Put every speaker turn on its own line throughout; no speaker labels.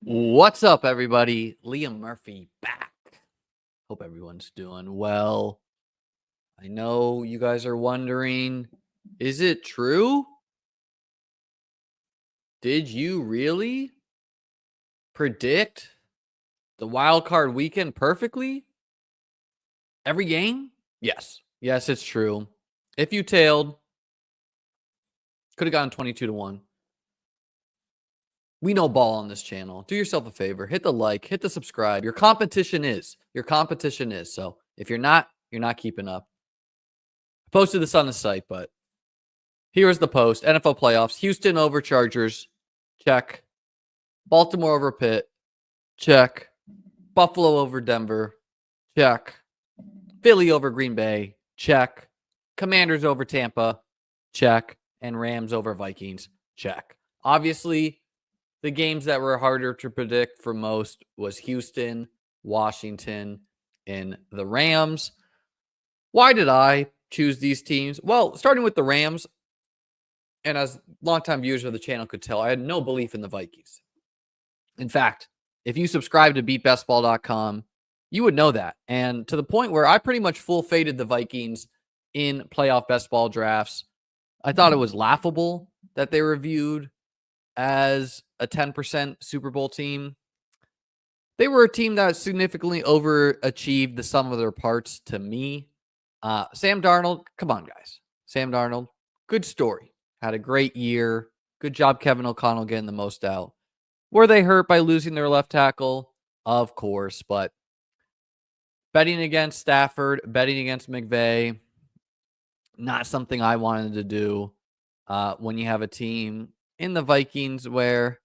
What's up, everybody? Liam Murphy back. Hope everyone's doing well. I know you guys are wondering, is it true? Did you really predict the wild card weekend perfectly? Every game? Yes. Yes, it's true. If you tailed, could have gotten 22-1. We know ball on this channel. Do yourself a favor. Hit the like, hit the subscribe. Your competition is. So if you're not keeping up. I posted this on the site, but here's the post. NFL playoffs. Houston over Chargers. Check. Baltimore over Pitt. Check. Buffalo over Denver. Check. Philly over Green Bay. Check. Commanders over Tampa. Check. And Rams over Vikings. Check. Obviously, the games that were harder to predict for most was Houston, Washington, and the Rams. Why did I choose these teams? Well, starting with the Rams, and as longtime viewers of the channel could tell, I had no belief in the Vikings. In fact, if you subscribe to beatbestball.com, you would know that. And to the point where I pretty much full faded the Vikings in playoff best ball drafts. I thought it was laughable that they were viewed as a 10% Super Bowl team. They were a team that significantly overachieved the sum of their parts to me. Sam Darnold, come on, guys. Sam Darnold, good story. Had a great year. Good job, Kevin O'Connell, getting the most out. Were they hurt by losing their left tackle? Of course, but betting against Stafford, betting against McVay, not something I wanted to do when you have a team in the Vikings where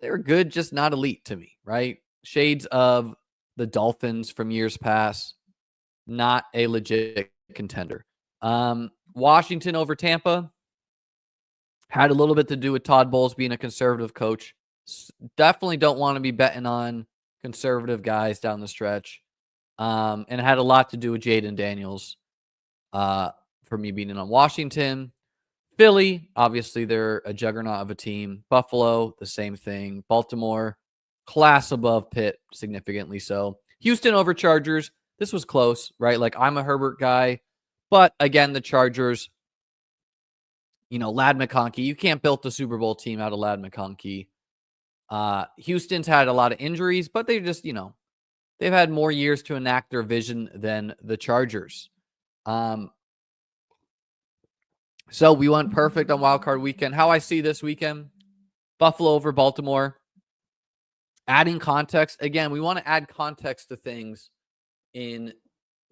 they're good, just not elite to me, right? Shades of the Dolphins from years past, not a legit contender. Washington over Tampa had a little bit to do with Todd Bowles being a conservative coach. Definitely don't want to be betting on conservative guys down the stretch. And it had a lot to do with Jaden Daniels for me being in on Washington. Philly, obviously, they're a juggernaut of a team. Buffalo, the same thing. Baltimore, class above Pitt, significantly so. Houston over Chargers. This was close, right? Like, I'm a Herbert guy. But, again, the Chargers, Lad McConkey. You can't build the Super Bowl team out of Lad McConkey. Houston's had a lot of injuries, but they just, they've had more years to enact their vision than the Chargers. So we went perfect on Wildcard weekend. How I see this weekend, Buffalo over Baltimore. Adding context. Again, we want to add context to things in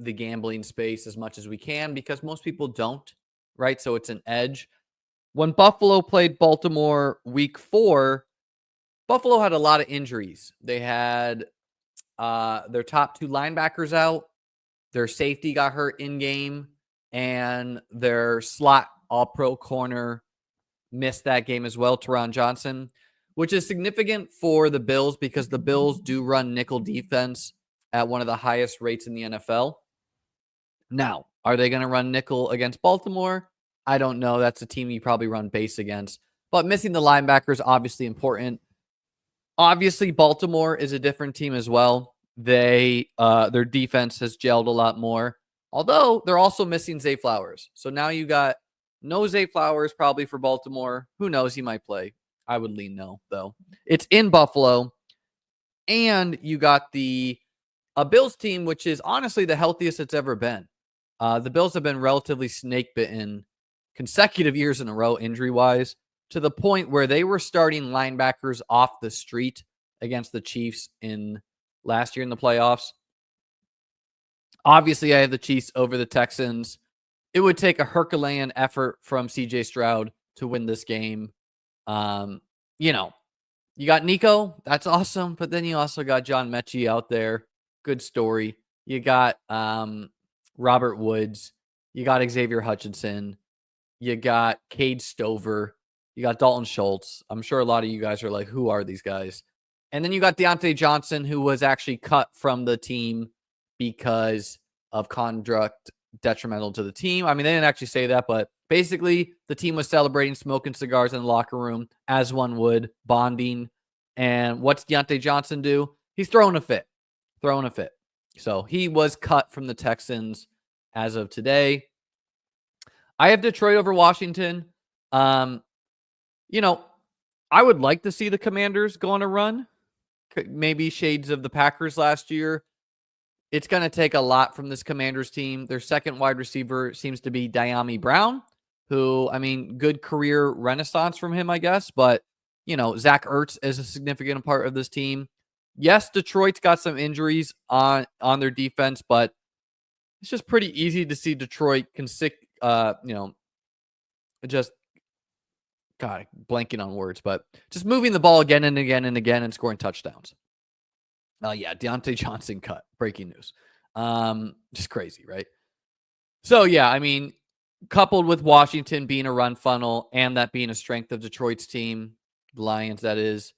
the gambling space as much as we can because most people don't, right? So it's an edge. When Buffalo played Baltimore week 4, Buffalo had a lot of injuries. They had their top 2 linebackers out. Their safety got hurt in game. And their slot all-pro corner missed that game as well, Teron Johnson, which is significant for the Bills because the Bills do run nickel defense at one of the highest rates in the NFL. Now, are they going to run nickel against Baltimore? I don't know. That's a team you probably run base against. But missing the linebacker is obviously important. Obviously, Baltimore is a different team as well. Their defense has gelled a lot more. Although they're also missing Zay Flowers. So now you got no Zay Flowers probably for Baltimore. Who knows? He might play. I would lean no, though. It's in Buffalo. And you got the Bills team, which is honestly the healthiest it's ever been. The Bills have been relatively snake-bitten consecutive years in a row injury-wise to the point where they were starting linebackers off the street against the Chiefs in last year in the playoffs. Obviously, I have the Chiefs over the Texans. It would take a Herculean effort from CJ Stroud to win this game. You got Nico. That's awesome. But then you also got John Mechie out there. Good story. You got Robert Woods. You got Xavier Hutchinson. You got Cade Stover. You got Dalton Schultz. I'm sure a lot of you guys are like, who are these guys? And then you got Deontay Johnson, who was actually cut from the team because of conduct detrimental to the team. I mean, they didn't actually say that, but basically the team was celebrating, smoking cigars in the locker room, as one would, bonding. And what's Deontay Johnson do? He's throwing a fit. So he was cut from the Texans as of today. I have Detroit over Washington. You know, I would like to see the Commanders go on a run. Maybe shades of the Packers last year. It's going to take a lot from this Commanders team. Their second wide receiver seems to be Diami Brown, who, I mean, good career renaissance from him, I guess. But, Zach Ertz is a significant part of this team. Yes, Detroit's got some injuries on their defense, but it's just pretty easy to see Detroit just God, blanking on words, but just moving the ball again and again and again and scoring touchdowns. Yeah, Deontay Johnson cut. Breaking news. Just crazy, right? So, yeah, I mean, coupled with Washington being a run funnel and that being a strength of Detroit's team, the Lions, that is,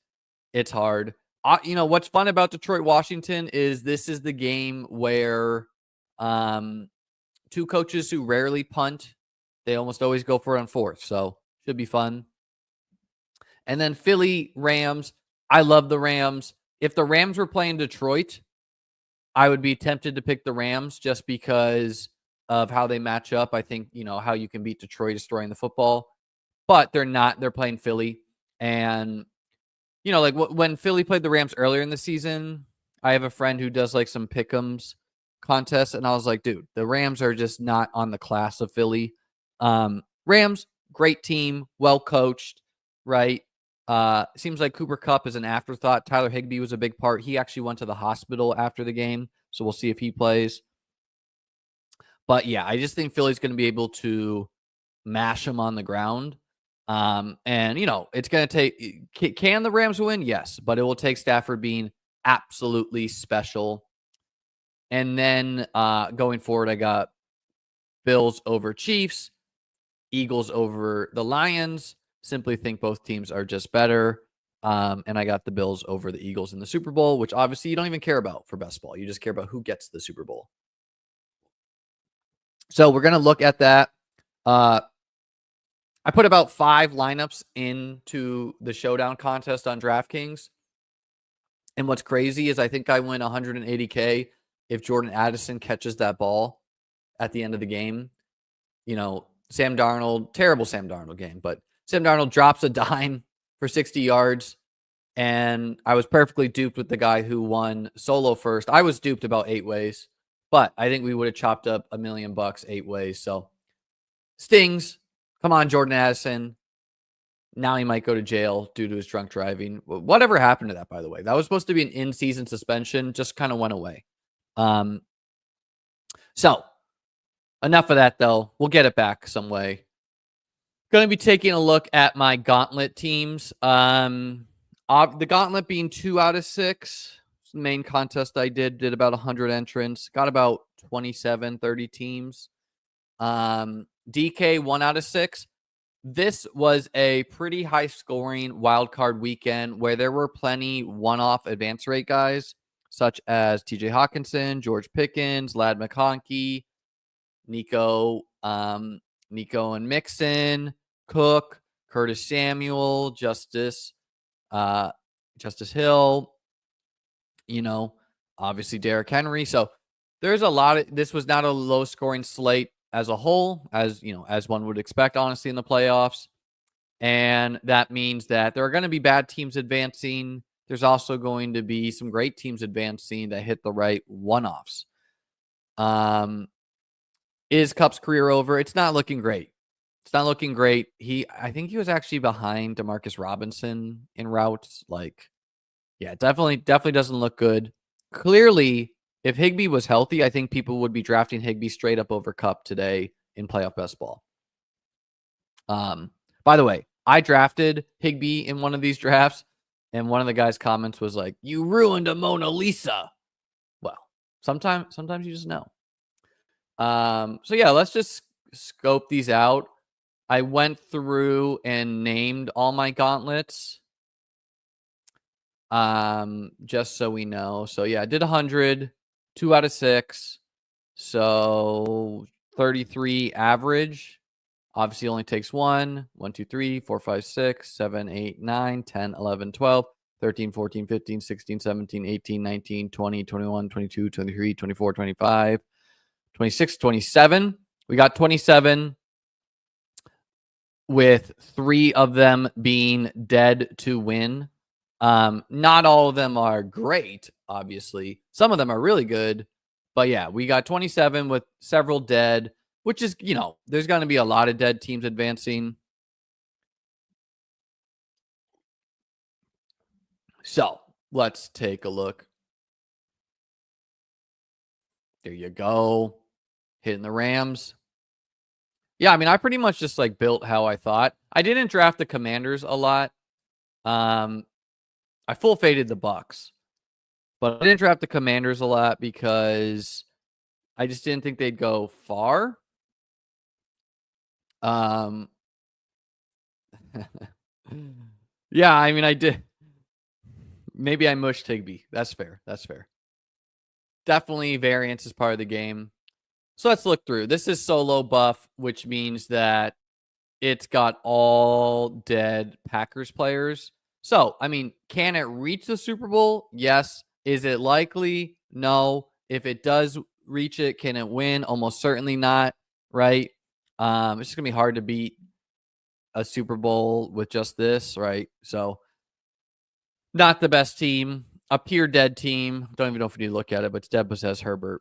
it's hard. What's fun about Detroit-Washington is this is the game where two coaches who rarely punt, they almost always go for it on fourth. So, should be fun. And then Philly Rams. I love the Rams. If the Rams were playing Detroit, I would be tempted to pick the Rams just because of how they match up. I think, how you can beat Detroit is throwing the football. But they're not. They're playing Philly. And, like when Philly played the Rams earlier in the season, I have a friend who does like some pick'ems contests. And I was like, dude, the Rams are just not on the class of Philly. Rams, great team, well coached, right? Seems like Cooper Kupp is an afterthought. Tyler Higbee was a big part. He actually went to the hospital after the game, so we'll see if he plays. But yeah, I just think Philly's going to be able to mash him on the ground. And it's going to take. Can the Rams win? Yes, but it will take Stafford being absolutely special. And then going forward, I got Bills over Chiefs, Eagles over the Lions. Simply think both teams are just better. And I got the Bills over the Eagles in the Super Bowl, which obviously you don't even care about for best ball. You just care about who gets the Super Bowl. So we're going to look at that. I put about 5 lineups into the showdown contest on DraftKings. And what's crazy is I think I win $180K if Jordan Addison catches that ball at the end of the game. Sam Darnold, terrible Sam Darnold game, but Sam Darnold drops a dime for 60 yards, and I was perfectly duped with the guy who won solo first. I was duped about 8 ways, but I think we would have chopped up $1 million 8 ways. So stings. Come on, Jordan Addison. Now he might go to jail due to his drunk driving. Whatever happened to that, by the way? That was supposed to be an in-season suspension, just kind of went away. So enough of that, though. We'll get it back some way. Going to be taking a look at my Gauntlet teams. The Gauntlet being 2 out of 6. The main contest I did about 100 entrants. Got about 27, 30 teams. DK 1 out of 6. This was a pretty high-scoring wildcard weekend where there were plenty one-off advance rate guys, such as TJ Hawkinson, George Pickens, Lad McConkey, Nico and Mixon, Cook, Curtis Samuel, Justice Hill, obviously Derrick Henry. So there's a lot of, this was not a low scoring slate as a whole, as one would expect, honestly, in the playoffs. And that means that there are going to be bad teams advancing. There's also going to be some great teams advancing that hit the right one-offs. Is Kupp's career over? It's not looking great. I think he was actually behind DeMarcus Robinson in routes. Definitely doesn't look good. Clearly, if Higbee was healthy, I think people would be drafting Higbee straight up over Kupp today in playoff best ball. By the way, I drafted Higbee in one of these drafts, and one of the guys' comments was like, "You ruined a Mona Lisa." Well, sometimes you just know. So yeah, let's just scope these out. I went through and named all my gauntlets. Just so we know. So yeah, I did 100, 2 out of 6. So 33 average. Obviously only takes 1, 1, 2, 3, 4, 5, 6, 7, 8, 9, 10, 11, 12. 13, 14, 15, 16, 17, 18, 19, 20, 21, 22, 23, 24, 25, 26, 27. We got 27 with 3 of them being dead to win. Not all of them are great, obviously. Some of them are really good. But yeah, we got 27 with several dead, which is, there's going to be a lot of dead teams advancing. So let's take a look. There you go. Hitting the Rams. Yeah, I mean, I pretty much just built how I thought. I didn't draft the Commanders a lot. I full faded the Bucks, but I didn't draft the Commanders a lot because I just didn't think they'd go far. Yeah, I mean, I did. Maybe I mushed Higbee. That's fair. Definitely variance is part of the game. So let's look through. This is solo buff, which means that it's got all dead Packers players. So, I mean, can it reach the Super Bowl? Yes. Is it likely? No. If it does reach it, can it win? Almost certainly not, right? It's just going to be hard to beat a Super Bowl with just this, right? So, not the best team. A pure dead team. Don't even know if we need to look at it, but it's dead possessed Herbert.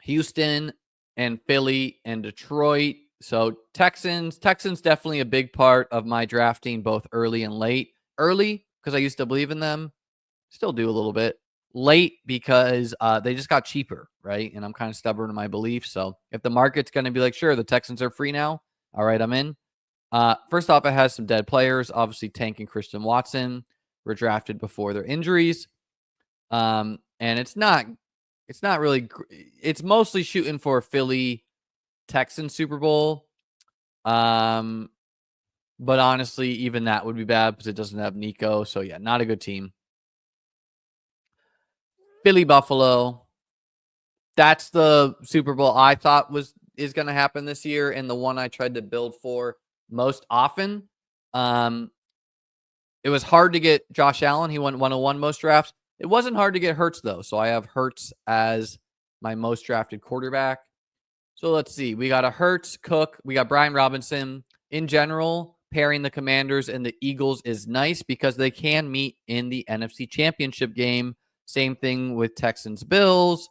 Houston and Philly and Detroit. So Texans definitely a big part of my drafting, both early and late. Early, because I used to believe in them. Still do a little bit. Late, because they just got cheaper, right? And I'm kind of stubborn in my beliefs. So if the market's going to be sure, the Texans are free now. All right, I'm in. First off, it has some dead players. Obviously, Tank and Christian Watson were drafted before their injuries. And it's not really, it's mostly shooting for Philly Texans Super Bowl. But honestly, even that would be bad because it doesn't have Nico. So yeah, not a good team. Philly Buffalo. That's the Super Bowl I thought is going to happen this year, and the one I tried to build for most often. It was hard to get Josh Allen. He went 101 most drafts. It wasn't hard to get Hurts, though. So I have Hurts as my most drafted quarterback. So let's see. We got a Hurts, Cook. We got Brian Robinson. In general, pairing the Commanders and the Eagles is nice because they can meet in the NFC Championship game. Same thing with Texans, Bills,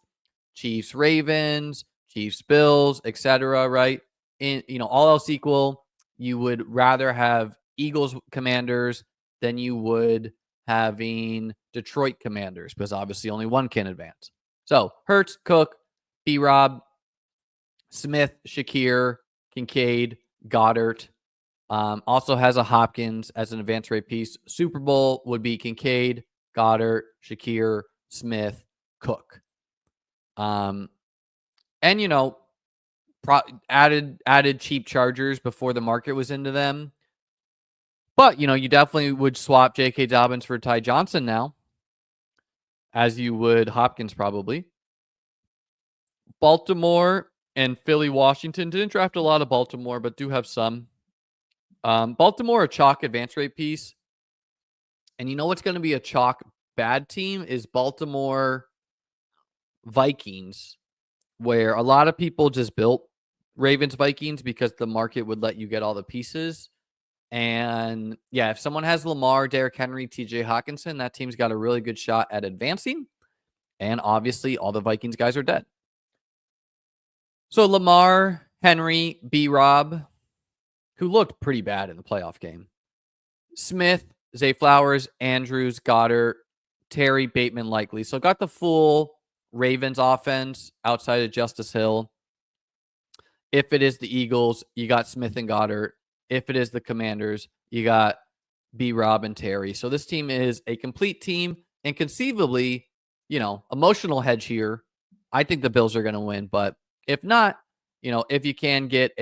Chiefs, Ravens, Chiefs, Bills, etc. Right? All else equal, you would rather have Eagles, Commanders than you would having Detroit Commanders because obviously only one can advance. So Hurts, Cook, B-Rob, Smith, Shakir, Kincaid, Goddard. Also has a Hopkins as an advance rate piece. Super Bowl would be Kincaid, Goddard, Shakir, Smith, Cook. And added cheap Chargers before the market was into them. But you definitely would swap J.K. Dobbins for Ty Johnson now, as you would Hopkins probably. Baltimore and Philly, Washington. Didn't draft a lot of Baltimore, but do have some. Baltimore, a chalk advance rate piece. And you know what's going to be a chalk bad team is Baltimore Vikings, where a lot of people just built Ravens Vikings because the market would let you get all the pieces. And yeah, if someone has Lamar, Derrick Henry, TJ Hawkinson, that team's got a really good shot at advancing. And obviously, all the Vikings guys are dead. So Lamar, Henry, B-Rob, who looked pretty bad in the playoff game. Smith, Zay Flowers, Andrews, Goddard, Terry, Bateman, likely. So got the full Ravens offense outside of Justice Hill. If it is the Eagles, you got Smith and Goddard. If it is the Commanders, you got B-Rob and Terry. So this team is a complete team and conceivably, emotional hedge here. I think the Bills are going to win, but if not, if you can get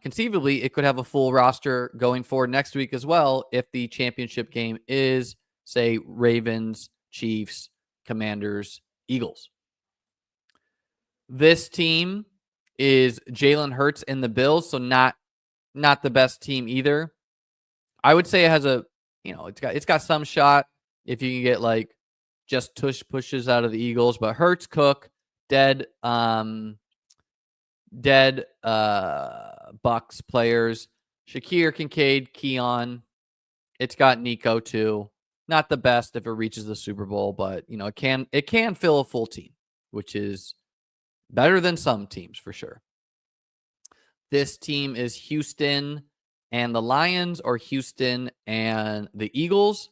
conceivably, it could have a full roster going forward next week as well if the championship game is, say, Ravens, Chiefs, Commanders, Eagles. This team is Jalen Hurts and the Bills, so not the best team either. I would say it has a it's got some shot if you can get like just tush pushes out of the Eagles, but Hurts, Cook, dead Bucks players, Shakir, Kincaid, Keon. It's got Nico too. Not the best if it reaches the Super Bowl, but it can fill a full team, which is better than some teams for sure. This team is Houston and the Lions, or Houston and the Eagles.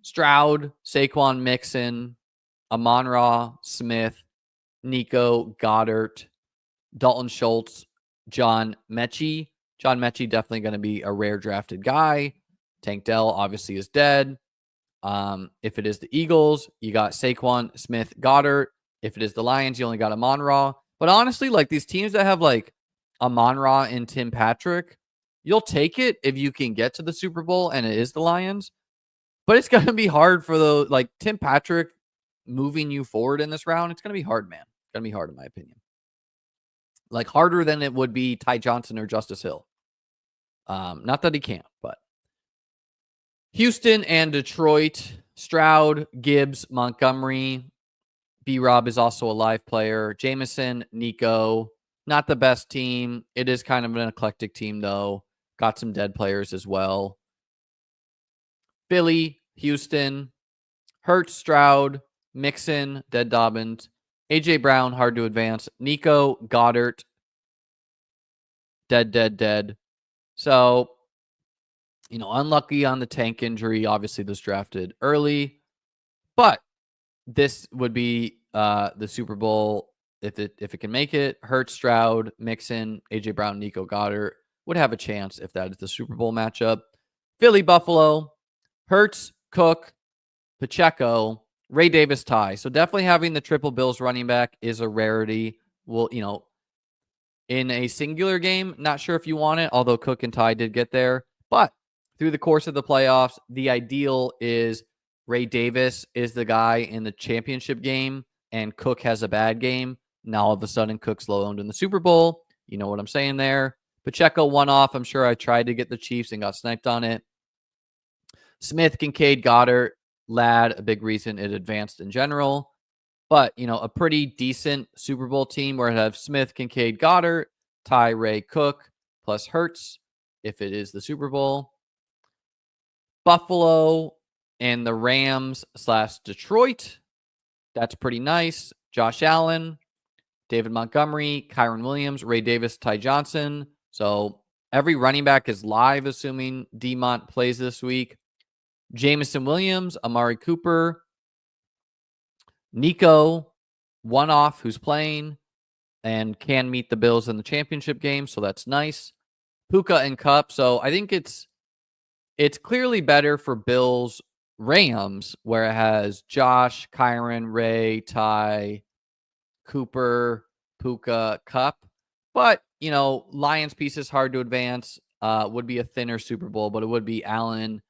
Stroud, Saquon Mixon, Amon-Ra, Smith, Nico, Goddard, Dalton Schultz, John Mechie. John Mechie definitely going to be a rare drafted guy. Tank Dell obviously is dead. If it is the Eagles, you got Saquon, Smith, Goddard. If it is the Lions, you only got Amon-Ra. But honestly, like these teams that have like Amon-Ra and Tim Patrick, you'll take it if you can get to the Super Bowl and it is the Lions. But it's going to be hard for the like Tim Patrick moving you forward in this round. It's going to be hard, man. It's going to be hard in my opinion. Like harder than it would be Ty Johnson or Justice Hill. Not that he can't, but Houston and Detroit, Stroud, Gibbs, Montgomery. B-Rob is also a live player. Jameson, Nico, not the best team. It is kind of an eclectic team, though. Got some dead players as well. Philly, Houston, Hurts, Stroud, Mixon, dead Dobbins, A.J. Brown, hard to advance. Nico, Goddard, dead. So, unlucky on the Tank injury. Obviously, this drafted early. But this would be the Super Bowl if it can make it. Hurts, Stroud, Mixon, A.J. Brown, Nico, Goddard would have a chance if that is the Super Bowl matchup. Philly, Buffalo, Hurts, Cook, Pacheco, Ray Davis, Ty. So definitely having the triple Bills running back is a rarity. Well, in a singular game, not sure if you want it, although Cook and Ty did get there. But through the course of the playoffs, the ideal is Ray Davis is the guy in the championship game and Cook has a bad game. Now all of a sudden Cook's low owned in the Super Bowl. You know what I'm saying there. Pacheco one off. I'm sure I tried to get the Chiefs and got sniped on it. Smith, Kincaid, Goddard, Ladd, a big reason it advanced in general. But, a pretty decent Super Bowl team where it have Smith, Kincaid, Goddard, Ty, Ray, Cook, plus Hurts if it is the Super Bowl. Buffalo and the Rams / Detroit. That's pretty nice. Josh Allen, David Montgomery, Kyron Williams, Ray Davis, Ty Johnson. So every running back is live, assuming DeMont plays this week. Jameson Williams, Amari Cooper, Nico, one off who's playing and can meet the Bills in the championship game. So that's nice. Puka and Cup. So I think it's clearly better for Bills Rams, where it has Josh, Kyron, Ray, Ty, Cooper, Puka, Cup. But, Lions piece is hard to advance. Would be a thinner Super Bowl, but it would be Allen,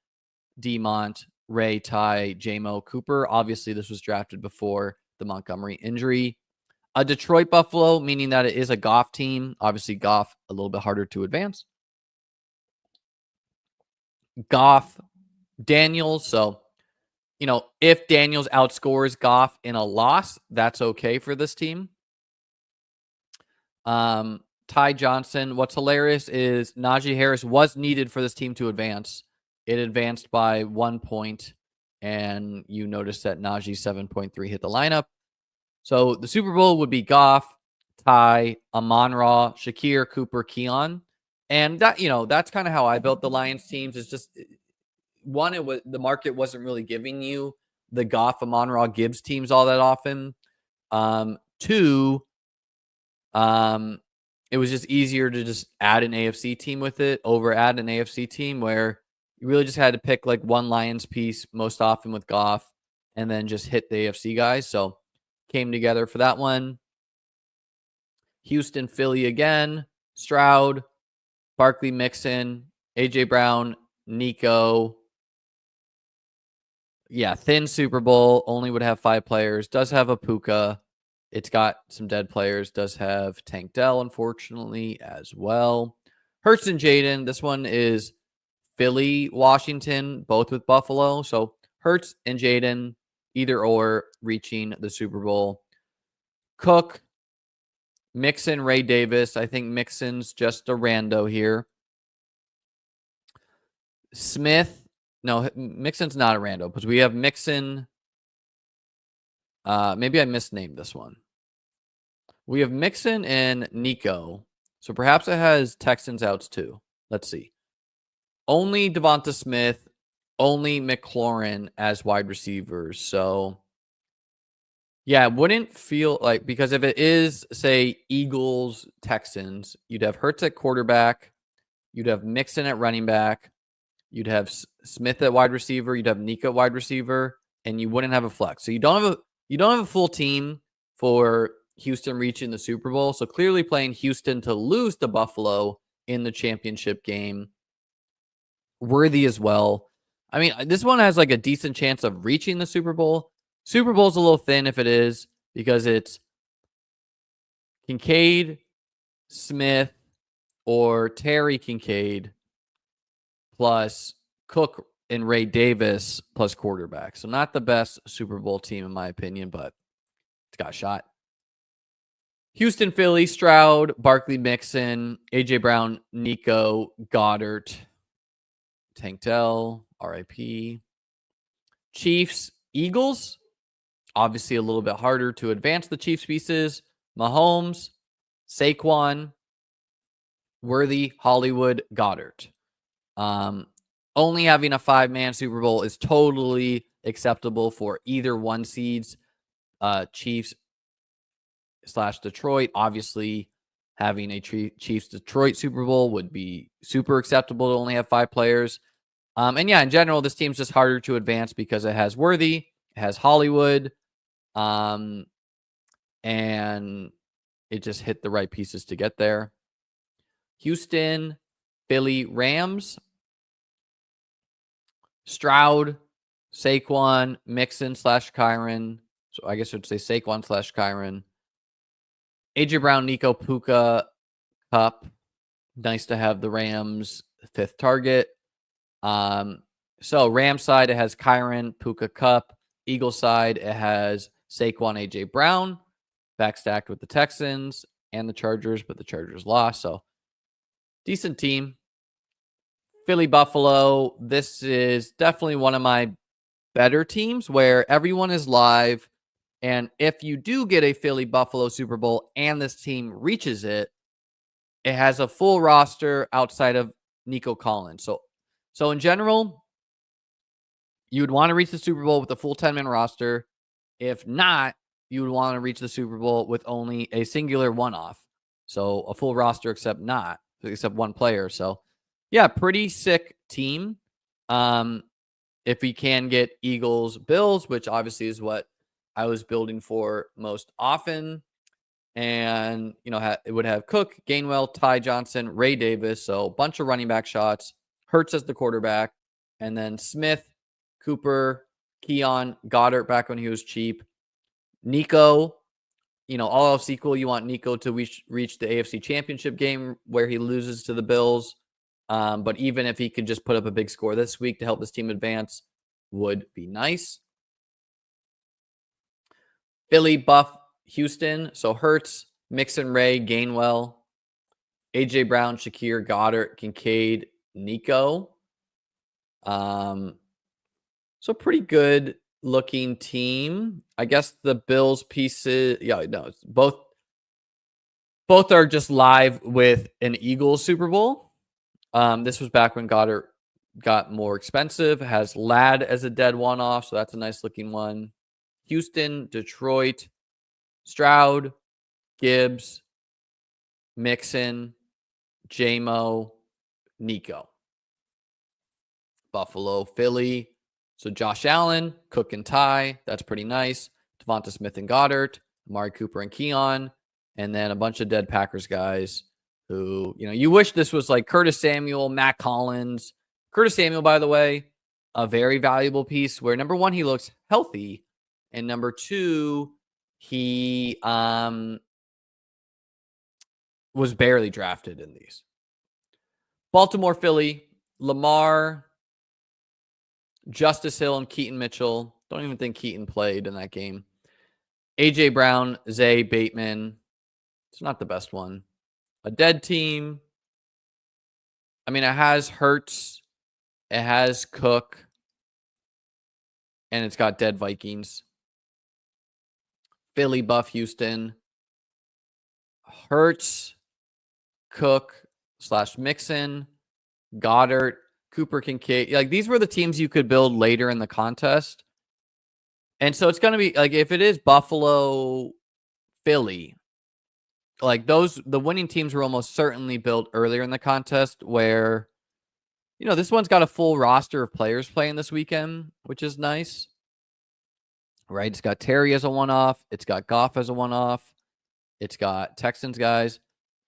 DeMont, Ray, Ty, JMO, Cooper. Obviously, this was drafted before the Montgomery injury. A Detroit Buffalo, meaning that it is a Goff team. Obviously, Goff a little bit harder to advance. Goff, Daniels. So, if Daniels outscores Goff in a loss, that's okay for this team. Ty Johnson. What's hilarious is Najee Harris was needed for this team to advance. It advanced by 1 point, and you notice that Najee 7.3 hit the lineup. So the Super Bowl would be Goff, Ty, Amon-Ra, Shakir, Cooper, Keon. And that, that's kind of how I built the Lions teams. It's just one, the market wasn't really giving you the Goff, Amon-Ra, Gibbs teams all that often. Two, it was just easier to just add an AFC team with it over add an AFC team where you really just had to pick like one Lions piece most often with Goff and then just hit the AFC guys. So came together for that one. Houston, Philly again, Stroud, Barkley, Mixon, A.J. Brown, Nico. Yeah, thin Super Bowl, only would have 5 players, does have a Puka. It's got some dead players, does have Tank Dell, unfortunately, as well. Hurts and Jaden, this one is Philly, Washington, both with Buffalo. So Hurts and Jaden, either or, reaching the Super Bowl. Cook, Mixon, Ray Davis. I think Mixon's just a rando here. Smith. No, Mixon's not a rando because we have Mixon. Maybe I misnamed this one. We have Mixon and Nico. So perhaps it has Texans outs too. Let's see. Only Devonta Smith, only McLaurin as wide receivers. So yeah, it wouldn't feel like, because if it is, say, Eagles, Texans, you'd have Hurts at quarterback, you'd have Mixon at running back, you'd have Smith at wide receiver, you'd have Nico at wide receiver, and you wouldn't have a flex. So you don't have a full team for Houston reaching the Super Bowl. So clearly playing Houston to lose to Buffalo in the championship game. Worthy as well. I mean, this one has like a decent chance of reaching the Super Bowl. Super Bowl's a little thin if it is, because it's Kincaid, Smith, or Terry Kincaid plus Cook and Ray Davis plus quarterback. So not the best Super Bowl team in my opinion, but it's got a shot. Houston, Philly, Stroud, Barkley, Mixon, AJ Brown, Nico, Goddard, Tank Dell, RIP. Chiefs, Eagles. Obviously a little bit harder to advance the Chiefs pieces. Mahomes, Saquon, Worthy, Hollywood, Goddard. Only having a 5-man Super Bowl is totally acceptable for either one seeds. Chiefs / Detroit. Obviously, having a Chiefs Detroit Super Bowl would be super acceptable to only have 5 players. And yeah, in general, this team's just harder to advance because it has Worthy, it has Hollywood, and it just hit the right pieces to get there. Houston, Philly, Rams, Stroud, Saquon, Mixon / Kyron. So I guess I would say Saquon / Kyron. AJ Brown, Nico, Puka, Cup. Nice to have the Rams 5th target. So Rams side, it has Kyron, Puka, Cup. Eagles side, it has Saquon, AJ Brown, backstacked with the Texans and the Chargers, but the Chargers lost. So decent team. Philly, Buffalo. This is definitely one of my better teams where everyone is live. And if you do get a Philly, Buffalo Super Bowl and this team reaches it, it has a full roster outside of Nico Collins. So in general, you would want to reach the Super Bowl with a full 10-man roster. If not, you would want to reach the Super Bowl with only a singular one-off. So a full roster except one player. So yeah, pretty sick team. If we can get Eagles, Bills, which obviously is what I was building for most often. And, it would have Cook, Gainwell, Ty Johnson, Ray Davis. So a bunch of running back shots. Hurts as the quarterback. And then Smith, Cooper, Keon, Goddard back when he was cheap. Nico, all else equal, you want Nico to reach the AFC Championship game where he loses to the Bills. But even if he could just put up a big score this week to help this team advance, would be nice. Philly, Buff, Houston. So Hurts, Mixon, Ray, Gainwell, AJ Brown, Shakir, Goddard, Kincaid, Nico. So pretty good looking team. I guess the Bills pieces, both are just live with an Eagles Super Bowl. This was back when Goddard got more expensive. Has Ladd as a dead one-off, so that's a nice looking one. Houston, Detroit, Stroud, Gibbs, Mixon, J-Mo, Nico. Buffalo, Philly. So Josh Allen, Cook and Ty. That's pretty nice. Devonta Smith and Goddard, Amari Cooper and Keon. And then a bunch of dead Packers guys who, you wish this was like Curtis Samuel, Matt Collins. Curtis Samuel, by the way, a very valuable piece where number one, he looks healthy. And number two, he was barely drafted in these. Baltimore, Philly, Lamar, Justice Hill, and Keaton Mitchell. Don't even think Keaton played in that game. A.J. Brown, Zay, Bateman. It's not the best one. A dead team. I mean, it has Hurts. It has Cook. And it's got dead Vikings. Philly, Buff, Houston. Hurts, Cook / Mixon, Goddard, Cooper Kincaid. Like, these were the teams you could build later in the contest. And so it's going to be like, if it is Buffalo, Philly, like the winning teams were almost certainly built earlier in the contest, where, this one's got a full roster of players playing this weekend, which is nice, right? It's got Terry as a one-off. It's got Goff as a one-off. It's got Texans guys,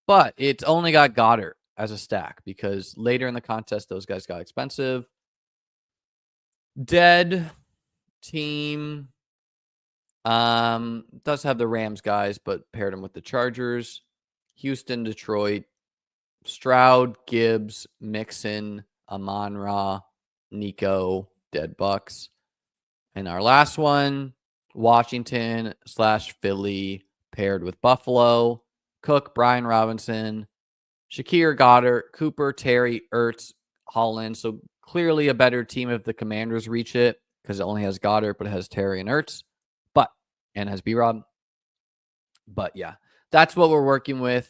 but it's only got Goddard as a stack because later in the contest, those guys got expensive. Dead team does have the Rams guys, but paired them with the Chargers. Houston, Detroit, Stroud, Gibbs, Mixon, Amon-Ra, Nico, dead Bucks. And our last one, Washington / Philly, paired with Buffalo, Cook, Brian Robinson, Shakir, Goddard, Cooper, Terry, Ertz, Holland. So clearly a better team if the Commanders reach it because it only has Goddard, but it has Terry and Ertz, and has B-Rob. But yeah, that's what we're working with.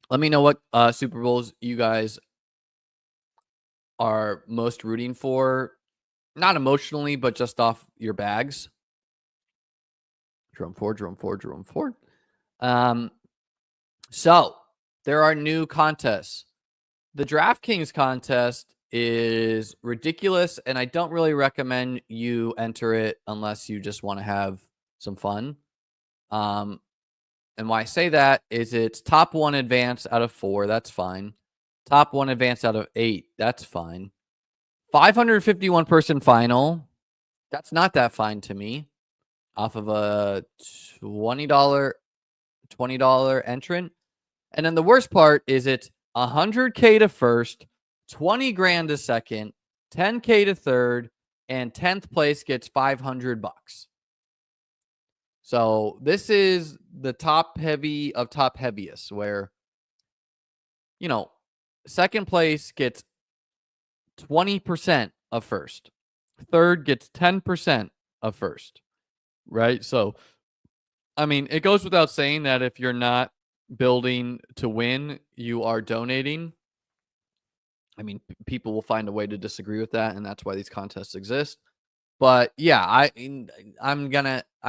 Let me know what Super Bowls you guys are most rooting for. Not emotionally, but just off your bags. Jerome Ford. So there are new contests. The DraftKings contest is ridiculous, and I don't really recommend you enter it unless you just want to have some fun. And why I say that is it's top 1 advance out of 4. That's fine. Top 1 advance out of 8. That's fine. 551 person final. That's not that fine to me. Off of a $20 entrant. And then the worst part is it's $100K to first, $20,000 to second, $10K to third, and 10th place gets $500. So this is the top heavy of top heaviest, where, second place gets 20% of first. Third gets 10% of first, right? So, I mean, it goes without saying that if you're not building to win, you are donating. I mean, people will find a way to disagree with that, and that's why these contests exist. But yeah, I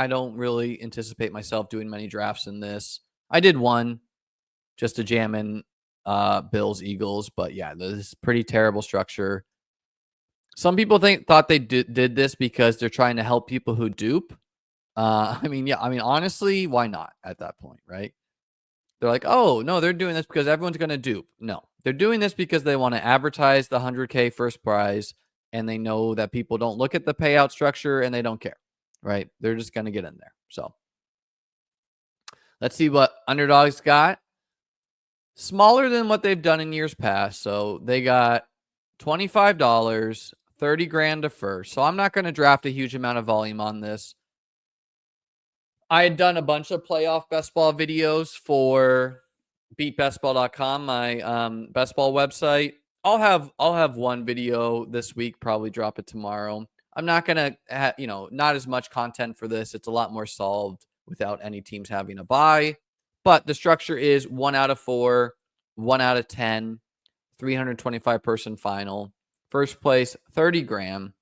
don't really anticipate myself doing many drafts in this. I did one just to jam in Bills, Eagles, but yeah, this is pretty terrible structure. Some people thought they did this because they're trying to help people who dupe. Honestly, why not at that point, right? They're like, oh, no, they're doing this because everyone's going to dupe. No, they're doing this because they want to advertise the 100K first prize, and they know that people don't look at the payout structure and they don't care, right? They're just going to get in there. So let's see what Underdogs got. Smaller than what they've done in years past. So they got $25, $30,000 to first. So I'm not going to draft a huge amount of volume on this. I had done a bunch of playoff best ball videos for beatbestball.com, my best ball website. I'll have one video this week, probably drop it tomorrow. I'm not going to have, not as much content for this. It's a lot more solved without any teams having a bye. But the structure is 1 out of 4, 1 out of 10, 325 person final. First place, $30,000.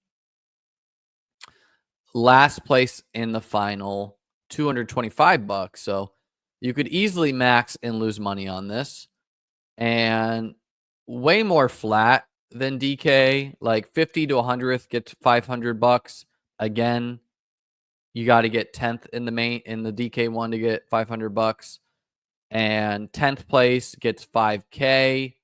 Last place in the final, $225. So you could easily max and lose money on this. And way more flat than DK, like 50 to 100th gets $500. Again, you got to get 10th in the DK one to get $500. And 10th place gets $5K.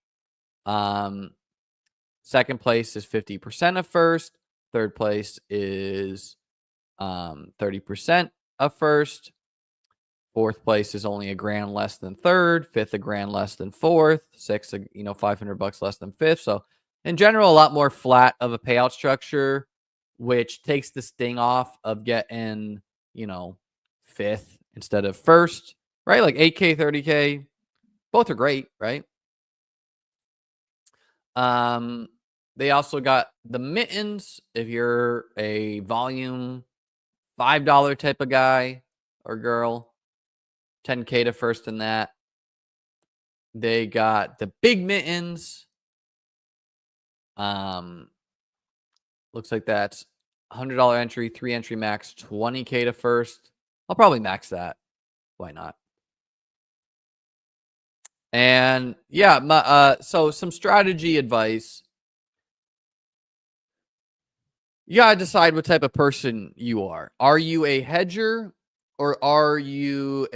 Second place is 50% of first. Third place is 30% of first. Fourth place is only $1,000 less than third. Fifth, $1,000 less than fourth. Sixth, $500 less than fifth. So in general, a lot more flat of a payout structure, which takes the sting off of getting, fifth instead of first, right? Like 8K, 30K, both are great, right? They also got the mittens. If you're a volume $5 type of guy or girl, 10K to first in that. They got the big mittens. Looks like that's $100 entry, 3 entry max, 20K to first. I'll probably max that. Why not? And yeah, so some strategy advice. You gotta decide what type of person you are. Are you a hedger or are you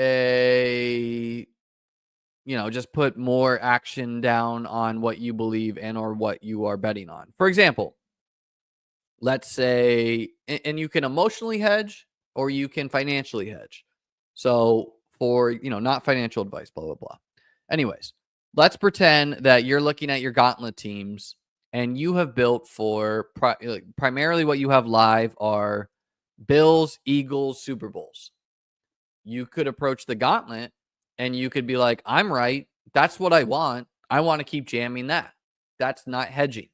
just put more action down on what you believe and or what you are betting on? For example, let's say, and you can emotionally hedge or you can financially hedge. So for, not financial advice, blah, blah, blah. Anyways, let's pretend that you're looking at your Gauntlet teams and you have built for primarily what you have live are Bills, Eagles, Super Bowls. You could approach the Gauntlet and you could be like, I'm right. That's what I want. I want to keep jamming that. That's not hedging.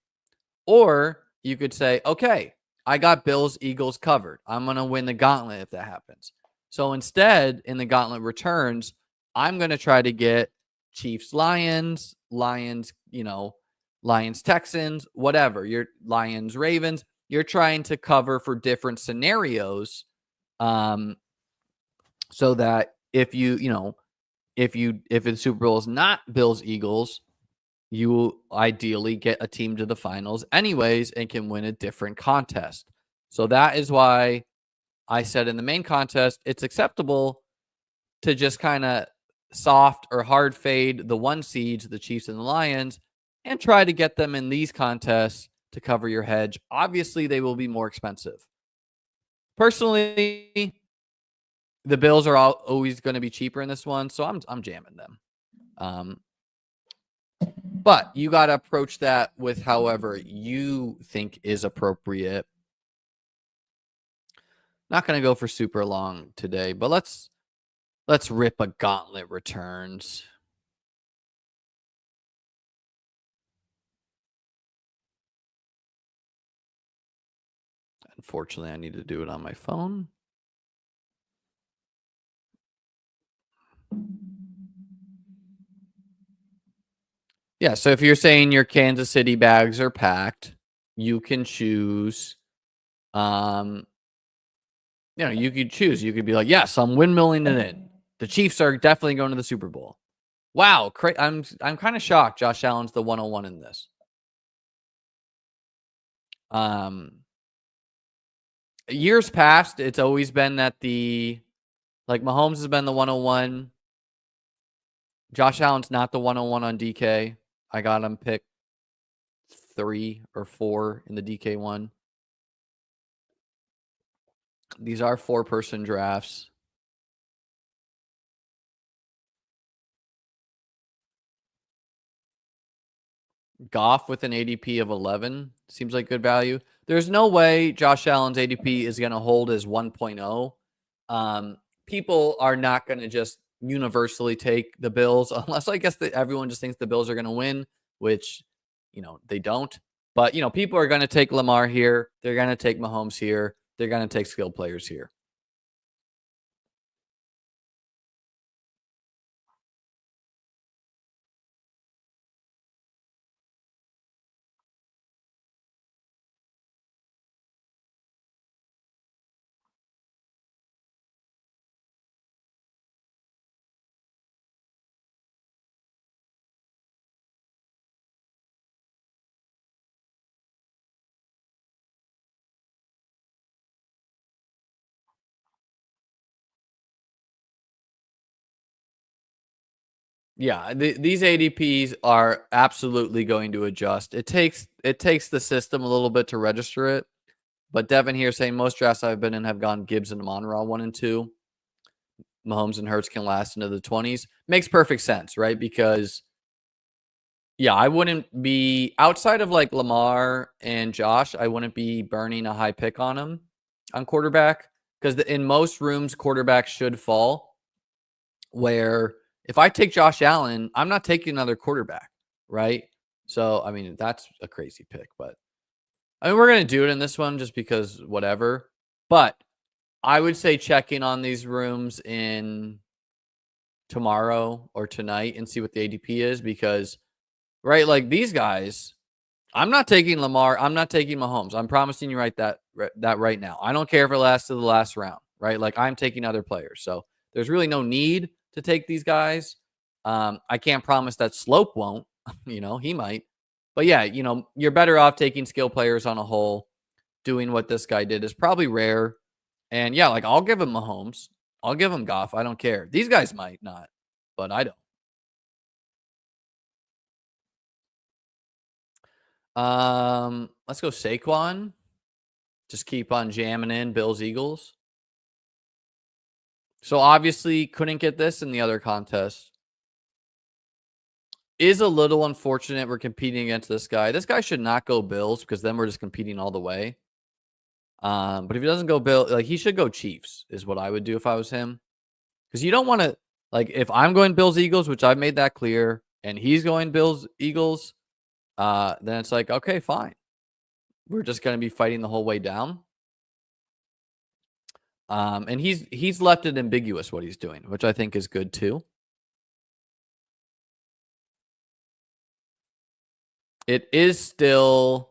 Or you could say, okay, I got Bills, Eagles covered. I'm going to win the Gauntlet if that happens. So instead, in the Gauntlet returns, I'm going to try to get Chiefs, Lions, Lions, Texans, whatever. Your Lions, Ravens. You're trying to cover for different scenarios, so that if the Super Bowl is not Bills, Eagles, you ideally get a team to the finals anyways and can win a different contest. So that is why I said in the main contest, it's acceptable to just kind of soft or hard fade the 1 seeds, the Chiefs and the Lions, and try to get them in these contests to cover your hedge. Obviously, they will be more expensive. Personally, the Bills are always going to be cheaper in this one, so I'm jamming them. But you got to approach that with however you think is appropriate. Not going to go for super long today, but let's rip a Gauntlet returns. Unfortunately, I need to do it on my phone. Yeah, so if you're saying your Kansas City bags are packed, you can choose. You could choose. You could be like, yes, I'm windmilling it in. The Chiefs are definitely going to the Super Bowl. Wow, I'm kind of shocked. Josh Allen's the 101 in this. Years past, it's always been that Mahomes has been the 101. Josh Allen's not the 101 on DK. I got him pick 3 or 4 in the DK one. These are 4-person drafts. Goff with an ADP of 11 seems like good value. There's no way Josh Allen's ADP is going to hold as 1.0. People are not going to just universally take the Bills unless I guess that everyone just thinks the Bills are going to win, which, they don't. But, people are going to take Lamar here. They're going to take Mahomes here. They're going to take skill players here. Yeah, these ADPs are absolutely going to adjust. It takes the system a little bit to register it, But Devin here saying most drafts I've been in have gone Gibbs and Monroe 1 and 2. Mahomes and Hurts can last into the 20s. Makes perfect sense, right? Because yeah, I wouldn't be outside of like Lamar and Josh. I wouldn't be burning a high pick on him on quarterback because in most rooms, quarterback should fall. Where if I take Josh Allen, I'm not taking another quarterback, right? So, I mean, that's a crazy pick, but I mean, we're going to do it in this one just because whatever. But I would say checking on these rooms in tomorrow or tonight and see what the ADP is because, right, like these guys, I'm not taking Lamar. I'm not taking Mahomes. I'm promising you that right now. I don't care if it lasts to the last round, right? Like I'm taking other players. So there's really no need to take these guys. I can't promise that Slope won't, he might. But yeah, you're better off taking skill players on a whole. Doing what this guy did is probably rare. And yeah, like I'll give him Mahomes. I'll give him Goff. I don't care. These guys might not, but I don't. Let's go Saquon. Just keep on jamming in Bills, Eagles. So obviously couldn't get this in the other contest. Is a little unfortunate we're competing against this guy. This guy should not go Bills because then we're just competing all the way. But if he doesn't go Bill, like he should go Chiefs is what I would do if I was him. Because you don't want to, like if I'm going Bills, Eagles, which I've made that clear, and he's going Bills, Eagles, then it's like, okay, fine. We're just going to be fighting the whole way down. And he's left it ambiguous what he's doing, which I think is good too. It is still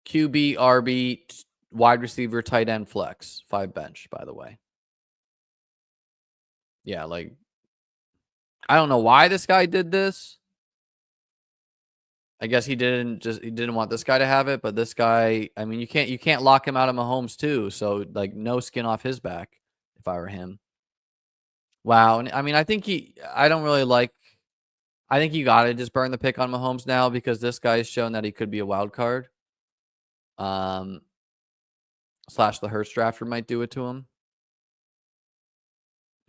QB, RB, wide receiver, tight end, flex, 5 bench, by the way. Yeah, like I don't know why this guy did this. I guess he didn't want this guy to have it, but this guy, I mean, you can't lock him out of Mahomes too. So like no skin off his back if I were him. Wow. And I mean, I think you got to just burn the pick on Mahomes now because this guy's shown that he could be a wild card. / the Hurts drafter might do it to him.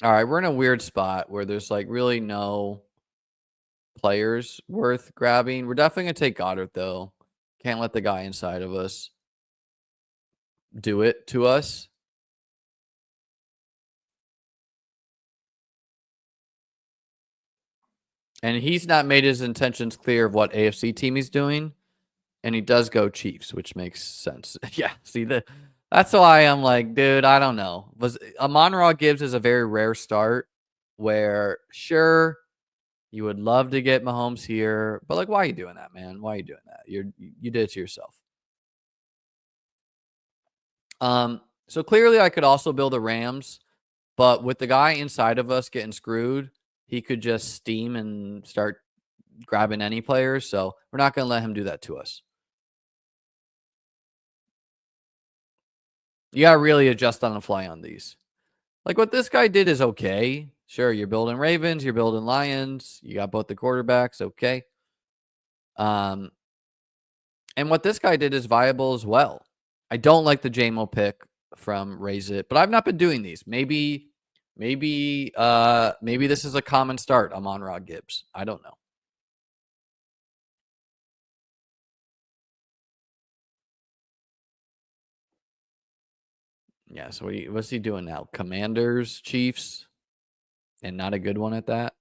All right, we're in a weird spot where there's like really no players worth grabbing. We're definitely going to take Goddard, though. Can't let the guy inside of us do it to us. And he's not made his intentions clear of what AFC team he's doing. And he does go Chiefs, which makes sense. Yeah, see, that's why I'm like, dude, I don't know. Amon-Ra Gibbs is a very rare start where, sure, you would love to get Mahomes here, but like, why are you doing that, man? Why are you doing that? You did it to yourself. So clearly I could also build a Rams, but with the guy inside of us getting screwed, he could just steam and start grabbing any players. So we're not going to let him do that to us. You got to really adjust on the fly on these. Like what this guy did is okay. Sure, you're building Ravens, you're building Lions. You got both the quarterbacks, okay. And what this guy did is viable as well. I don't like the JMO pick from Raise It, but I've not been doing these. Maybe this is a common start. Amon-Ra Gibbs. I don't know. Yeah, so what's he doing now? Commanders, Chiefs, and not a good one at that.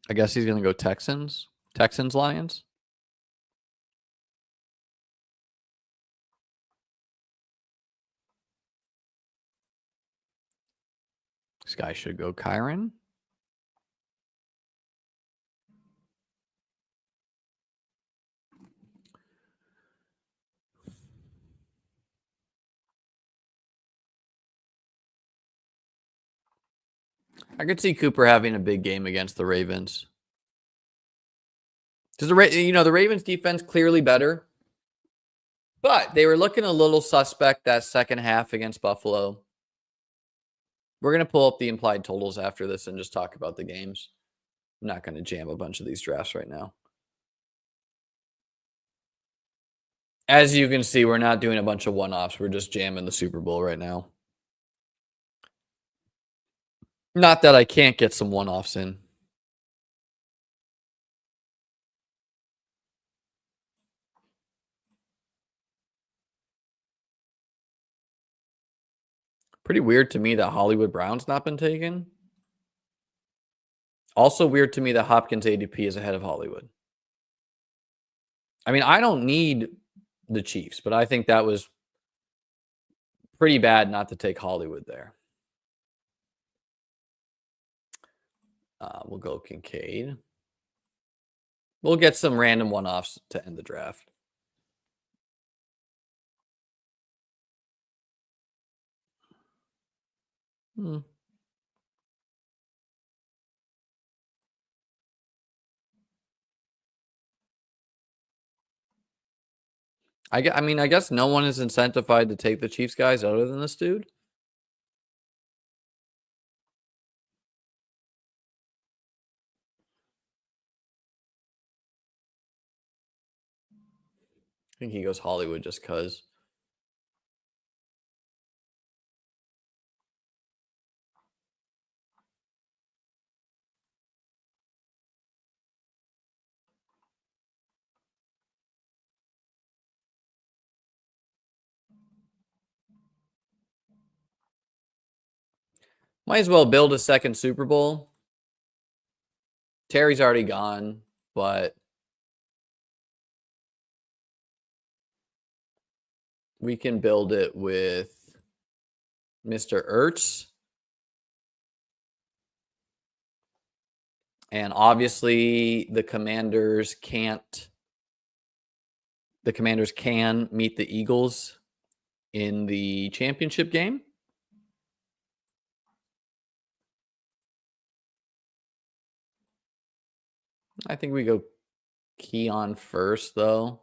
I guess he's going to go Texans, Lions. This guy should go Kyron. I could see Cooper having a big game against the Ravens. Because the Ravens defense clearly better. But they were looking a little suspect that second half against Buffalo. We're going to pull up the implied totals after this and just talk about the games. I'm not going to jam a bunch of these drafts right now. As you can see, we're not doing a bunch of one-offs. We're just jamming the Super Bowl right now. Not that I can't get some one-offs in. Pretty weird to me that Hollywood Brown's not been taken. Also weird to me that Hopkins ADP is ahead of Hollywood. I mean, I don't need the Chiefs, but I think that was pretty bad not to take Hollywood there. We'll go Kincaid. We'll get some random one-offs to end the draft. I mean, I guess no one is incentivized to take the Chiefs guys other than this dude. I think he goes Hollywood just because. Might as well build a second Super Bowl. Terry's already gone, but we can build it with Mr. Ertz. And obviously the Commanders can meet the Eagles in the championship game. I think we go Keon first, though.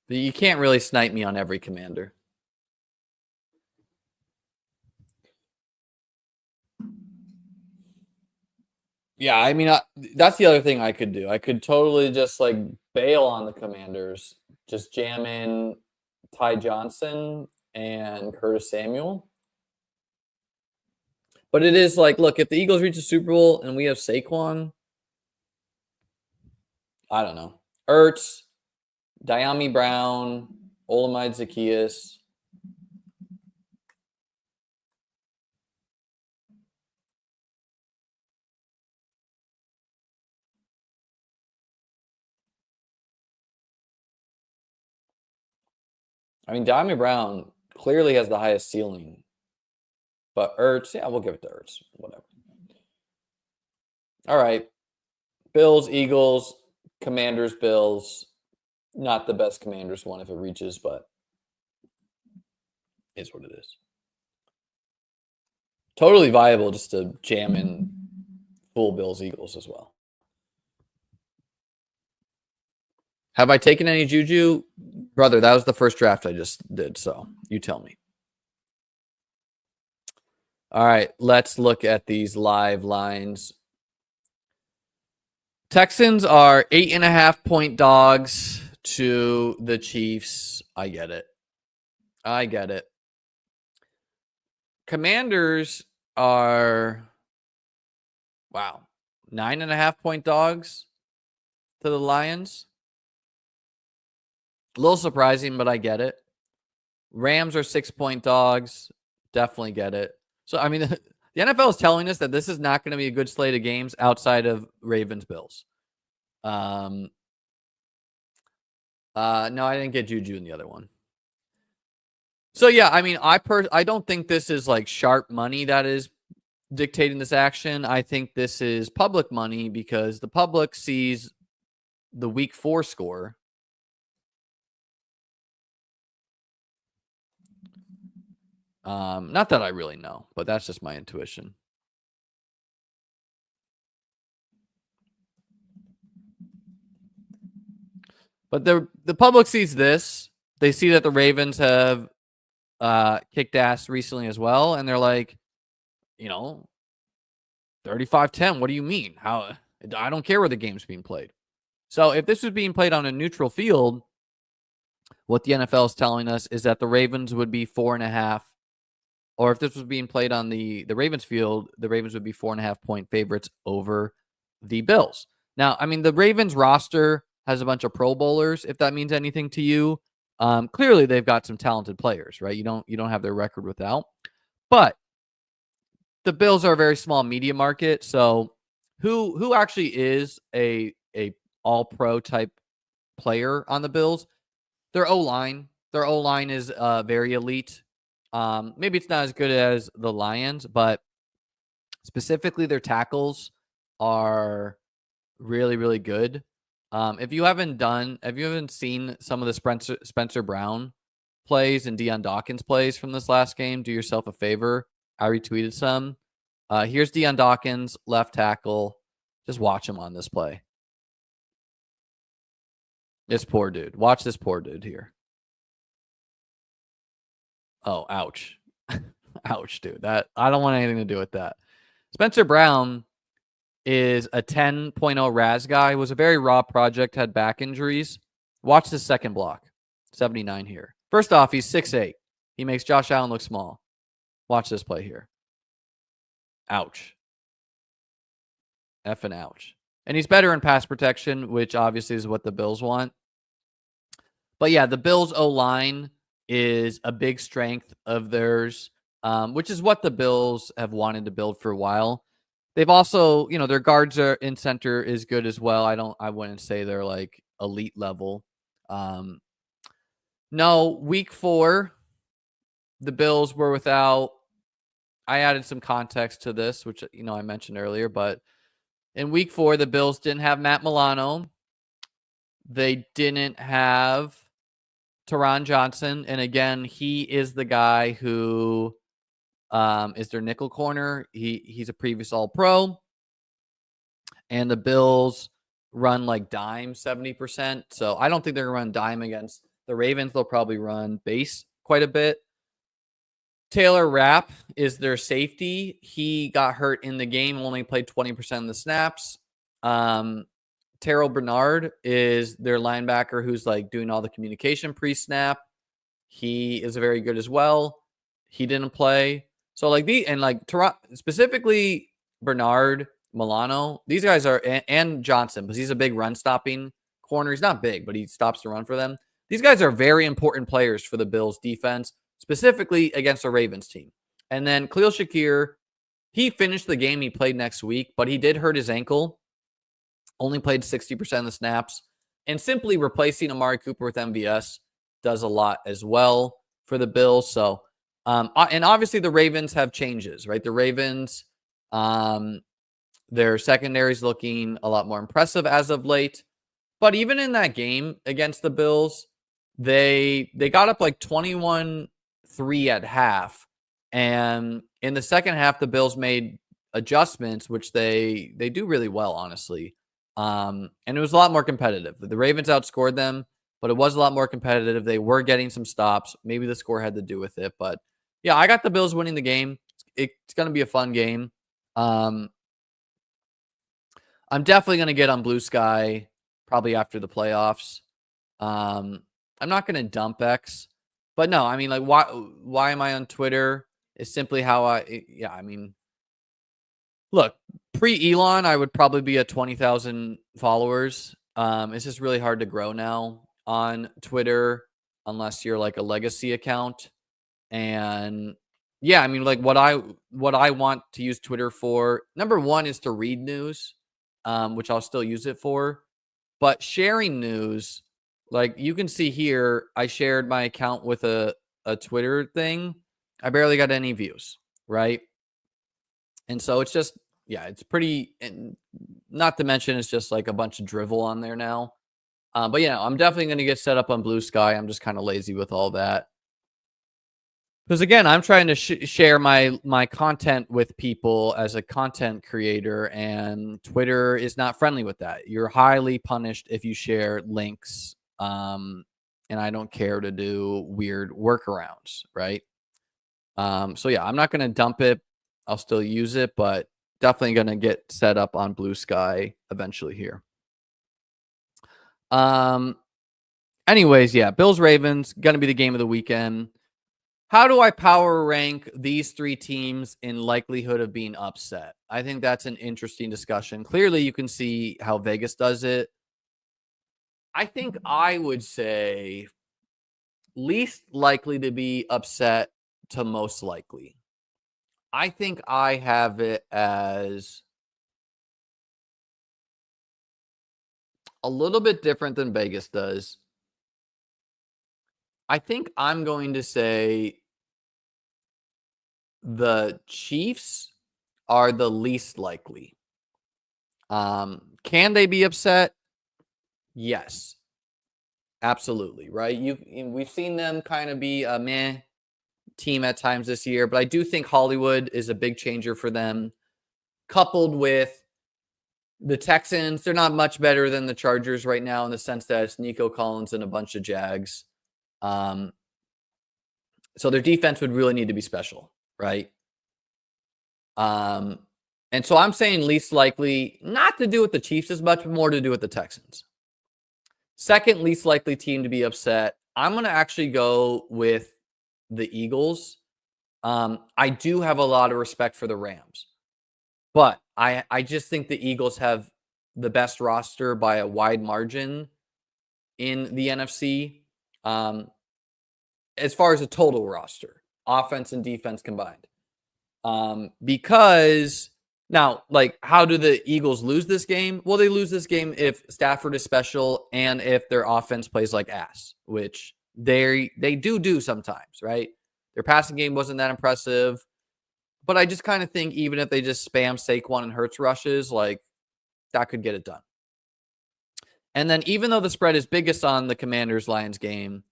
But you can't really snipe me on every commander. Yeah, I mean, that's the other thing I could do. I could totally just like bail on the Commanders, just jam in Ty Johnson and Curtis Samuel. But it is like, look, if the Eagles reach the Super Bowl and we have Saquon, I don't know. Ertz, Diami Brown, Olamide Zacchaeus. I mean, Diami Brown clearly has the highest ceiling. But Ertz, yeah, we'll give it to Ertz. Whatever. All right. Bills, Eagles, Commanders, Bills. Not the best Commanders one if it reaches, but is what it is. Totally viable just to jam in full Bills, Eagles as well. Have I taken any Juju? Brother, that was the first draft I just did, so you tell me. All right, let's look at these live lines. Texans are 8.5-point dogs to the Chiefs. I get it. Commanders are, 9.5-point dogs to the Lions. A little surprising, but I get it. Rams are 6-point dogs. Definitely get it. So, I mean, the NFL is telling us that this is not going to be a good slate of games outside of Ravens-Bills. No, I didn't get Juju in the other one. So, yeah, I mean, I don't think this is like sharp money that is dictating this action. I think this is public money because the public sees the week 4 score. Not that I really know, but that's just my intuition. But the public sees this. They see that the Ravens have kicked ass recently as well, and they're like, 35-10. What do you mean? How? I don't care where the game's being played. So if this was being played on a neutral field, what the NFL is telling us is that the Ravens would be 4.5. Or if this was being played on the Ravens field, the Ravens would be 4.5-point favorites over the Bills. Now, I mean, the Ravens roster has a bunch of Pro Bowlers, if that means anything to you. Clearly, they've got some talented players, right? You don't have their record without. But the Bills are a very small media market, so who actually is a all-pro type player on the Bills? Their O-line. Their O-line is very elite. Maybe it's not as good as the Lions, but specifically their tackles are really, really good. If you haven't seen some of the Spencer Brown plays and Deion Dawkins plays from this last game, do yourself a favor. I retweeted some. Here's Deion Dawkins, left tackle. Just watch him on this play. This poor dude. Watch this poor dude here. Oh, ouch. Ouch, dude. That I don't want anything to do with that. Spencer Brown is a 10.0 RAS guy. Was a very raw project, had back injuries. Watch the second block. 79 here. First off, he's 6'8". He makes Josh Allen look small. Watch this play here. Ouch. Effing ouch. And he's better in pass protection, which obviously is what the Bills want. But yeah, the Bills O-line is a big strength of theirs, which is what the Bills have wanted to build for a while. They've also, their guards are in center is good as well. I wouldn't say they're like elite level. No, week 4, the Bills were without. I added some context to this, which I mentioned earlier, but in week 4, the Bills didn't have Matt Milano. They didn't have Taron Johnson, and again, he is the guy who is their nickel corner. He's a previous All-Pro, and the Bills run like dime 70%. So I don't think they're going to run dime against the Ravens. They'll probably run base quite a bit. Taylor Rapp is their safety. He got hurt in the game, only played 20% of the snaps. Terrell Bernard is their linebacker who's like doing all the communication pre-snap. He is very good as well. He didn't play. So specifically Bernard, Milano, these guys are, and Johnson, because he's a big run stopping corner. He's not big, but he stops the run for them. These guys are very important players for the Bills defense, specifically against the Ravens team. And then Khalil Shakir, he finished the game. He played next week, but he did hurt his ankle. Only played 60% of the snaps. And simply replacing Amari Cooper with MVS does a lot as well for the Bills. So, and obviously the Ravens have changes, right? The Ravens, their secondary is looking a lot more impressive as of late. But even in that game against the Bills, they got up like 21-3 at half. And in the second half, the Bills made adjustments, which they do really well, honestly. And it was a lot more competitive. The Ravens outscored them, but it was a lot more competitive. They were getting some stops. Maybe the score had to do with it. But yeah, I got the Bills winning the game. It's going to be a fun game. I'm definitely going to get on Blue Sky probably after the playoffs. I'm not going to dump X. But no, I mean, like, why am I on Twitter? It's simply how look, pre-Elon, I would probably be at 20,000 followers. It's just really hard to grow now on Twitter unless you're like a legacy account. And yeah, I mean, like what I want to use Twitter for, number one is to read news, which I'll still use it for. But sharing news, like you can see here, I shared my account with a Twitter thing. I barely got any views, right? And so it's just, yeah, it's pretty, and not to mention it's just like a bunch of drivel on there now. But yeah, I'm definitely going to get set up on Blue Sky. I'm just kind of lazy with all that. Because again, I'm trying to share my content with people as a content creator, and Twitter is not friendly with that. You're highly punished if you share links And I don't care to do weird workarounds, right? So yeah, I'm not going to dump it. I'll still use it, but definitely going to get set up on Blue Sky eventually here. Anyways, yeah, Bills Ravens going to be the game of the weekend. How do I power rank these three teams in likelihood of being upset? I think that's an interesting discussion. Clearly, you can see how Vegas does it. I think I would say least likely to be upset to most likely. I think I have it as a little bit different than Vegas does. I think I'm going to say the Chiefs are the least likely. Can they be upset? Yes, absolutely. Right. We've seen them kind of be a meh team at times this year, but I do think Hollywood is a big changer for them, coupled with the Texans. They're not much better than the Chargers right now in the sense that it's Nico Collins and a bunch of Jags. So their defense would really need to be special, right? And so I'm saying least likely, not to do with the Chiefs as much, but more to do with the Texans. Second least likely team to be upset, I'm going to actually go with the Eagles. I do have a lot of respect for the Rams, but I just think the Eagles have the best roster by a wide margin in the NFC. As far as a total roster, offense and defense combined. Because now, like, how do the Eagles lose this game? Well, they lose this game if Stafford is special and if their offense plays like ass, which they do sometimes, right? Their passing game wasn't that impressive, but I just kind of think even if they just spam Saquon and Hurts rushes, like, that could get it done. And then even though the spread is biggest on the Commanders-Lions game,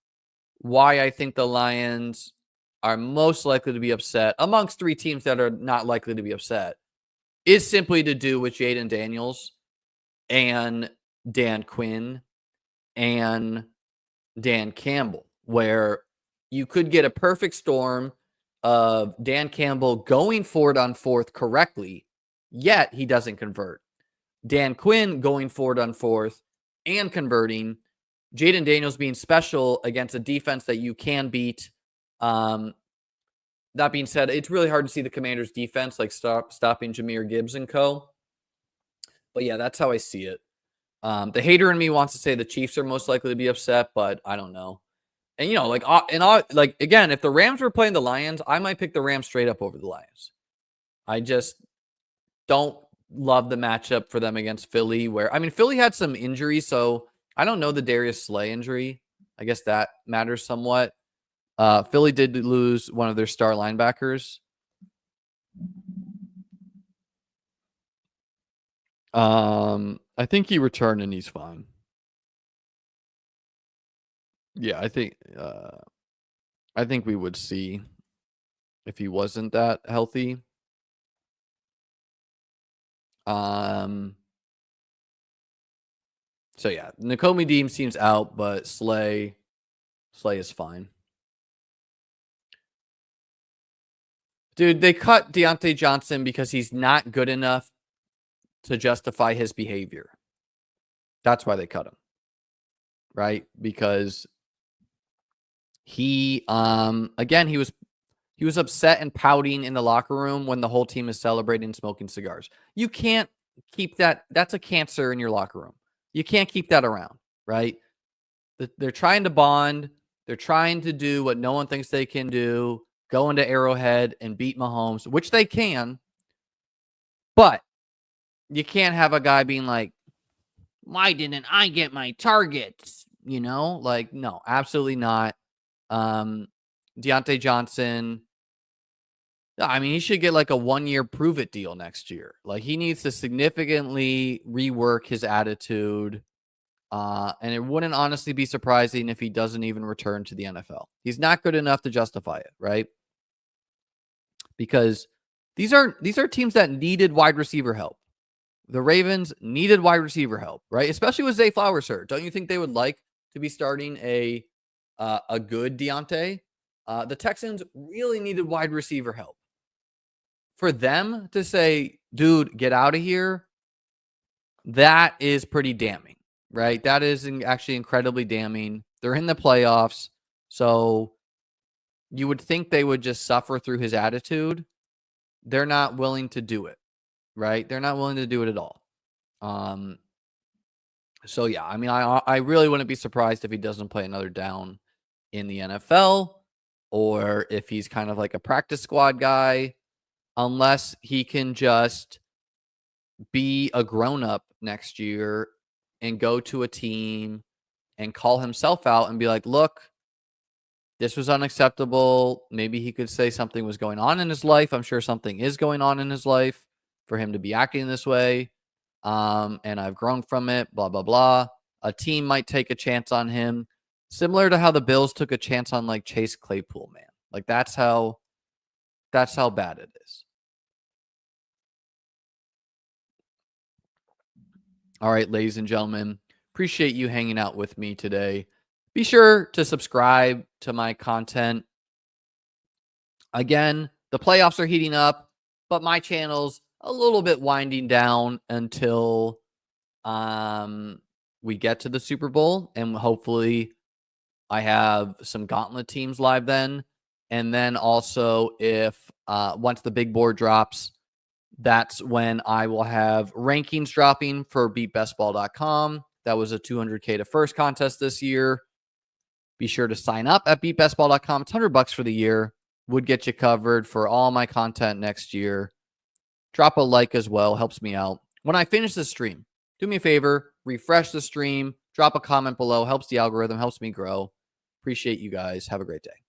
why I think the Lions are most likely to be upset amongst three teams that are not likely to be upset is simply to do with Jaden Daniels and Dan Quinn and Dan Campbell, where you could get a perfect storm of Dan Campbell going forward on fourth correctly, yet he doesn't convert. Dan Quinn going forward on fourth and converting. Jaden Daniels being special against a defense that you can beat. That being said, it's really hard to see the Commanders' defense like stopping Jahmyr Gibbs and co. But yeah, that's how I see it. The hater in me wants to say the Chiefs are most likely to be upset, but I don't know. And you know, like again, if the Rams were playing the Lions, I might pick the Rams straight up over the Lions. I just don't love the matchup for them against Philly, where I mean, Philly had some injuries, so I don't know the Darius Slay injury. I guess that matters somewhat. Philly did lose one of their star linebackers. I think he returned and he's fine. Yeah, I think we would see if he wasn't that healthy. So yeah, Nakobe Dean seems out, but Slay is fine. Dude, they cut Deontay Johnson because he's not good enough to justify his behavior. That's why they cut him. Right? Because he again, he was upset and pouting in the locker room when the whole team is celebrating and smoking cigars. You can't keep that. That's a cancer in your locker room. You can't keep that around, right? They're trying to bond. They're trying to do what no one thinks they can do, go into Arrowhead and beat Mahomes, which they can. But you can't have a guy being like, why didn't I get my targets? You know, like, no, absolutely not. Deontay Johnson, I mean, he should get like a 1-year prove it deal next year. Like, he needs to significantly rework his attitude. And it wouldn't honestly be surprising if he doesn't even return to the NFL. He's not good enough to justify it, right? Because these are teams that needed wide receiver help. The Ravens needed wide receiver help, right? Especially with Zay Flowers hurt. Don't you think they would like to be starting a good Deontay. The Texans really needed wide receiver help. For them to say, dude, get out of here, that is pretty damning, right? That is actually incredibly damning. They're in the playoffs, so you would think they would just suffer through his attitude. They're not willing to do it, right? They're not willing to do it at all. So yeah, I mean, I really wouldn't be surprised if he doesn't play another down in the NFL, or if he's kind of like a practice squad guy, unless he can just be a grown-up next year and go to a team and call himself out and be like, look, this was unacceptable. Maybe he could say something was going on in his life. I'm sure something is going on in his life for him to be acting this way. And I've grown from it, blah, blah, blah. A team might take a chance on him, similar to how the Bills took a chance on like Chase Claypool, man. Like that's how bad it is. All right, ladies and gentlemen, appreciate you hanging out with me today. Be sure to subscribe to my content. Again, the playoffs are heating up, but my channel's a little bit winding down until we get to the Super Bowl, and hopefully I have some Gauntlet teams live then. And then also if once the big board drops, that's when I will have rankings dropping for beatbestball.com. That was a 200K to first contest this year. Be sure to sign up at beatbestball.com. It's $100 for the year. Would get you covered for all my content next year. Drop a like as well. Helps me out. When I finish the stream, do me a favor. Refresh the stream. Drop a comment below. Helps the algorithm. Helps me grow. Appreciate you guys. Have a great day.